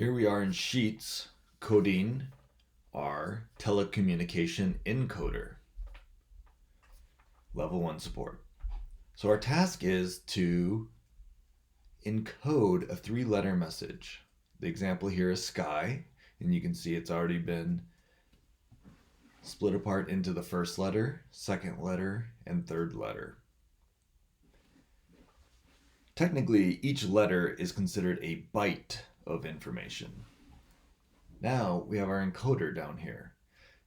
Here we are in Sheets coding our telecommunication encoder, level 1 support. So our task is to encode a 3-letter message. The example here is Ascii, and you can see it's already been split apart into the first letter, second letter, and third letter. Technically, each letter is considered a byte of information. Now we have our encoder down here.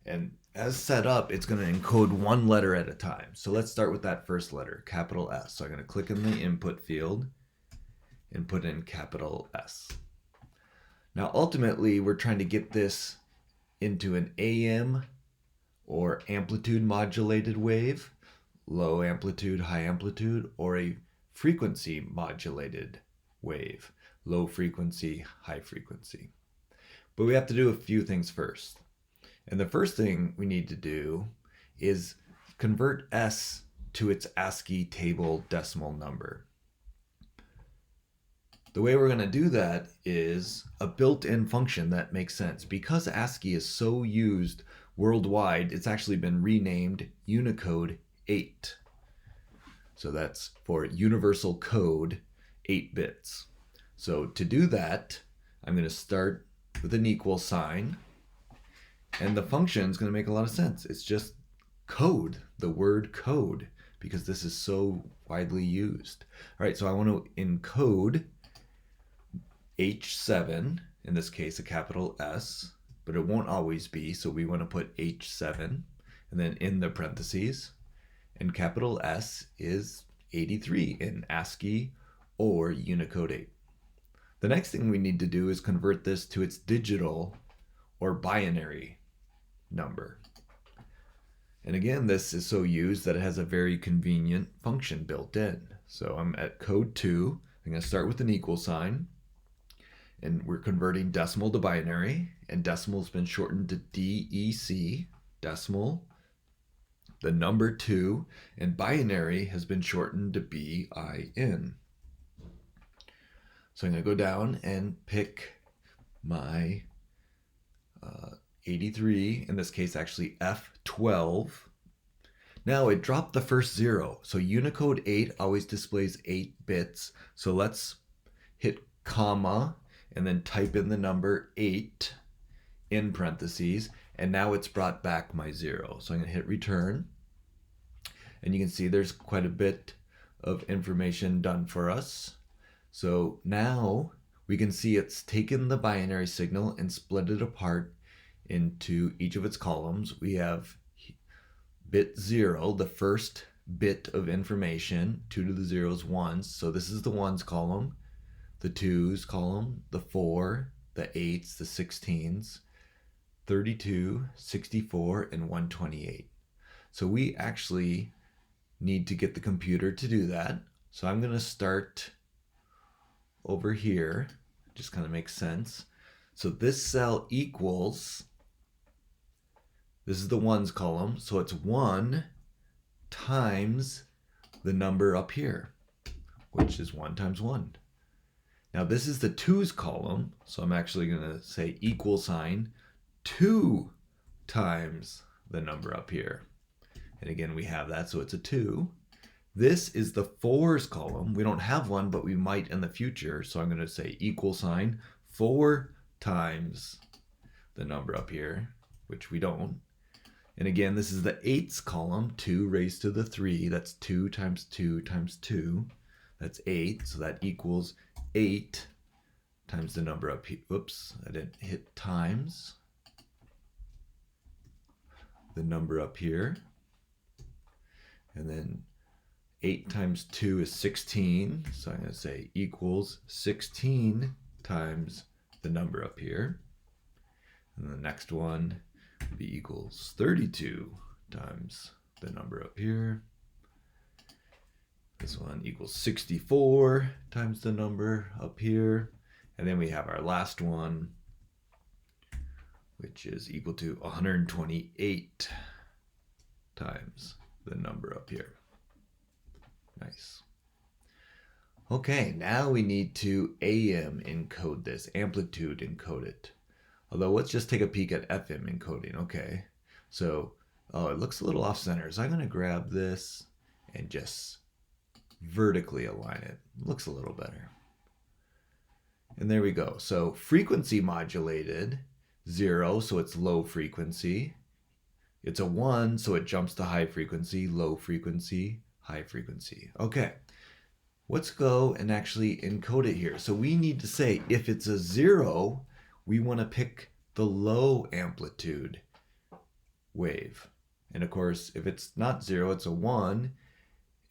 And as set up, it's going to encode one letter at a time. So let's start with that first letter, capital S. So I'm going to click in the input field and put in capital S. Now ultimately, we're trying to get this into an AM or amplitude modulated wave, low amplitude, high amplitude, or a frequency modulated wave, low frequency, high frequency. But we have to do a few things first. And the first thing we need to do is convert S to its Ascii table decimal number. The way we're going to do that is a built-in function that makes sense. Because Ascii is so used worldwide, it's actually been renamed Unicode 8. So that's for universal code, 8 bits. So to do that, I'm going to start with an equal sign. And the function is going to make a lot of sense. It's just code, the word code, because this is so widely used. All right, so I want to encode H7, in this case a capital S, but it won't always be, so we want to put H7, and then in the parentheses, and capital S is 83 in Ascii or Unicode 8. The next thing we need to do is convert this to its digital or binary number. And again, this is so used that it has a very convenient function built in. So I'm at code 2. I'm going to start with an equal sign. And we're converting decimal to binary. And decimal has been shortened to DEC, decimal, the number 2. And binary has been shortened to BIN. So I'm going to go down and pick my 83, in this case actually F12. Now it dropped the first 0. So Unicode 8 always displays 8 bits. So let's hit comma and then type in the number 8 in parentheses. And now it's brought back my 0. So I'm going to hit return. And you can see there's quite a bit of information done for us. So now we can see it's taken the binary signal and split it apart into each of its columns. We have bit 0, the first bit of information, 2 to the 0s, 1s. So this is the 1s column, the 2s column, the 4, the 8s, the 16s, 32, 64, and 128. So we actually need to get the computer to do that. So I'm going to start over here. Just kind of makes sense. So this cell equals, this is the 1s column, so it's 1 times the number up here, which is 1 times 1. Now this is the 2s column, so I'm actually going to say equal sign 2 times the number up here. And again, we have that, so it's a 2. This is the 4s column. We don't have one, but we might in the future. So I'm going to say equal sign 4 times the number up here, which we don't. And again, this is the 8s column, 2 raised to the 3. That's 2 times 2 times 2. That's 8. So that equals 8 times the number up here. Oops, I didn't hit times the number up here. And then 8 times 2 is 16, so I'm going to say equals 16 times the number up here. And the next one would be equals 32 times the number up here. This one equals 64 times the number up here. And then we have our last one, which is equal to 128 times the number up here. Nice. Okay, now we need to AM encode this, amplitude encode it. Although let's just take a peek at FM encoding. Okay, so it looks a little off center. So I'm going to grab this and just vertically align it. Looks a little better. And there we go. So frequency modulated, 0, so it's low frequency. It's a 1, so it jumps to high frequency, low frequency, high frequency. Okay, let's go and actually encode it here. So we need to say if it's a 0, we want to pick the low amplitude wave. And of course, if it's not 0, it's a 1,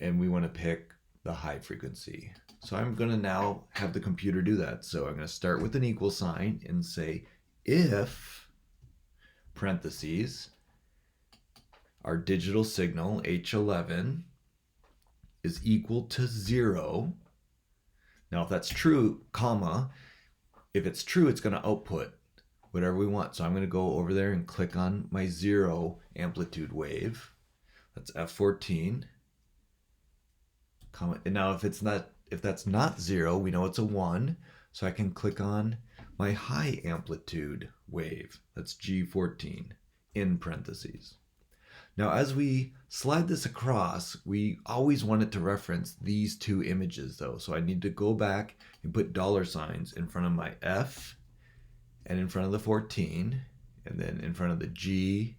and we want to pick the high frequency. So I'm going to now have the computer do that. So I'm going to start with an equal sign and say if, parentheses, our digital signal, H11, is equal to 0. Now, if that's true, comma, if it's true, it's going to output whatever we want. So I'm going to go over there and click on my 0 amplitude wave. That's F14. And now if that's not 0, we know it's a 1. So I can click on my high amplitude wave. That's G14 in parentheses. Now, as we slide this across, we always want it to reference these two images, though. So I need to go back and put $signs in front of my F and in front of the 14, and then in front of the G,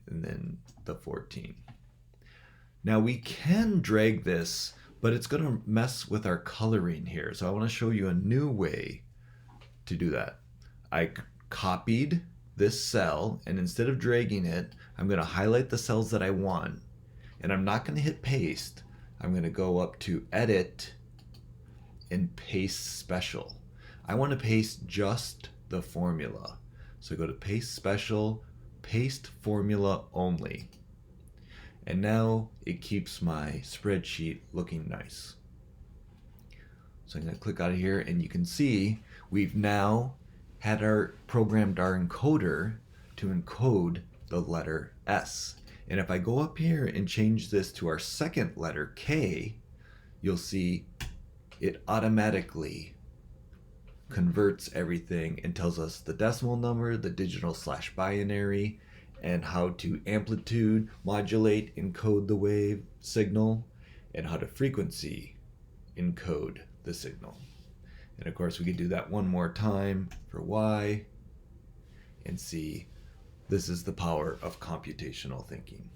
and then the 14. Now, we can drag this, but it's going to mess with our coloring here. So I want to show you a new way to do that. I copied this cell, and instead of dragging it, I'm going to highlight the cells that I want, and I'm not going to hit paste. I'm going to go up to edit and paste special. I want to paste just the formula. So go to paste special, paste formula only. And now it keeps my spreadsheet looking nice. So I'm going to click out of here, and you can see we've now had programmed our encoder to encode the letter S. And if I go up here and change this to our second letter, K, you'll see it automatically converts everything and tells us the decimal number, the digital / binary, and how to amplitude modulate, encode the wave signal, and how to frequency encode the signal. And of course, we could do that one more time for Y and see this is the power of computational thinking.